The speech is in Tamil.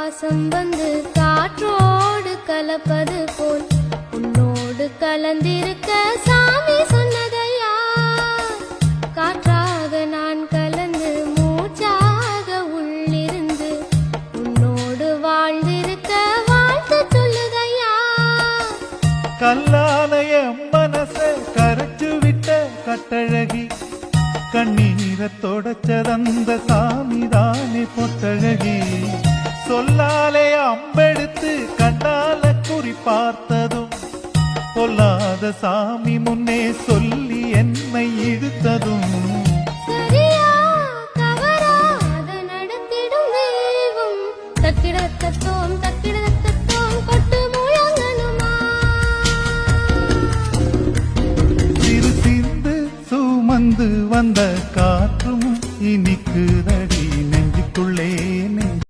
பாசம் வந்து காற்றோடு கலப்பது போல் உன்னோடு கலந்திருக்க சாமி சொன்னதையா. காற்றாக நான் கலந்து மூச்சாக உள்ளிருந்து உன்னோடு வாழ்ந்திருக்க வாழ்த்து சொல்லுதையா. கல்லாலய மனச கரைச்சு விட்ட கட்டழகி, கண்ணீரை தொடச்சதந்த சாமிதானே பொட்டழகி. சொல்லாலே அம்பெடுத்து கண்டால குறி பார்த்ததும், பொல்லாத சாமி முன்னே சொல்லி என்னை இழுத்ததும். சரியா தவறா அதை நடத்திடும் தெய்வம் தக்கிடத்தோ